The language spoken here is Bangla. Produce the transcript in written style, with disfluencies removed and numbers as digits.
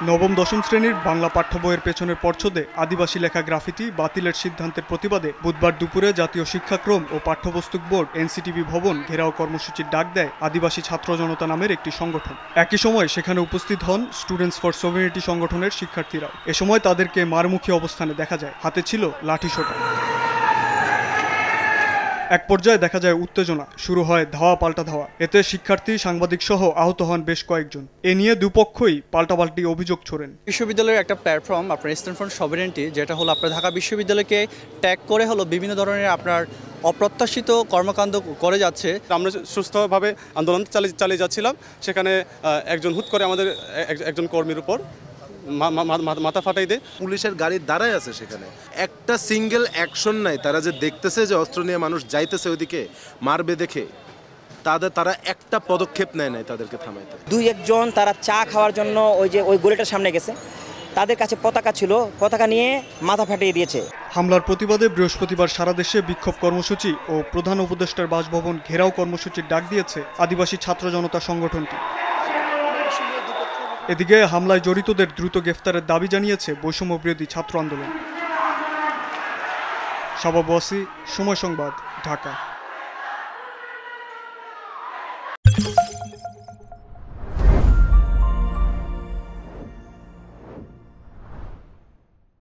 নবম দশম শ্রেণীর বাংলা পাঠ্য বইয়ের পেছনের পর্ছদে আদিবাসী লেখা গ্রাফিতি বাতিলের সিদ্ধান্তের প্রতিবাদে বুধবার দুপুরে জাতীয় শিক্ষাক্রম ও পাঠ্যপুস্তক বোর্ড এনসিটিভি ভবন ঘেরাও কর্মসূচির ডাক দেয় আদিবাসী ছাত্র জনতা নামের একটি সংগঠন। একই সময় সেখানে উপস্থিত হন স্টুডেন্টস ফর সভেরেনিটি সংগঠনের শিক্ষার্থীরাও। এ সময় তাদেরকে মারমুখী অবস্থানে দেখা যায়, হাতে ছিল লাঠিসোঁটা। এক পর্যায়ে দেখা যায় উত্তেজনা, শুরু হয় ধাওয়া পাল্টা ধাওয়া। এতে শিক্ষার্থী, সাংবাদিক সহ আহত হন বেশ কয়েকজন। এ নিয়ে দুপক্ষই পাল্টাপাল্টি অভিযোগ ছোড়েন। বিশ্ববিদ্যালয়ের একটা প্ল্যাটফর্ম আপনার স্টুডেন্টস ফর সভেরেনিটি, যেটা হলো আপনার ঢাকা বিশ্ববিদ্যালয়কে ট্যাগ করে হলো বিভিন্ন ধরনের আপনার অপ্রত্যাশিত কর্মকাণ্ড করে যাচ্ছে। আমরা সুস্থভাবে আন্দোলন চালিয়ে যাচ্ছিলাম, সেখানে একজন হুট করে আমাদের একজন কর্মীর উপর মাথা ফাটাই দেয়। পুলিশের গাড়ি দাঁড়ায় আছে, সেখানে একটা সিঙ্গেল অ্যাকশন নাই। তারা যে দেখতেছে যে অস্ত্র নিয়ে মানুষ যাইতেছে ওইদিকে মারবে দেখে, তারা একটা পদক্ষেপ নেয় নাই তাদেরকে থামাইতে। দুই একজন তারা চা খাওয়ার জন্য ওই গলিটার সামনে গেছে, তাদের কাছে পতাকা ছিল, পতাকা নিয়ে মাথা ফাটিয়ে দিয়েছে। হামলার প্রতিবাদে বৃহস্পতিবার সারা দেশে বিক্ষোভ কর্মসূচি ও প্রধান উপদেষ্টার বাসভবন ঘেরাও কর্মসূচির ডাক দিয়েছে আদিবাসী ছাত্র জনতা সংগঠনটি। এদিকে হামলায় জড়িতদের দ্রুত গ্রেফতারের দাবি জানিয়েছে বৈষম্য বিরোধী ছাত্র আন্দোলন। শাবাব ওয়াসি, সময় সংবাদ, ঢাকা।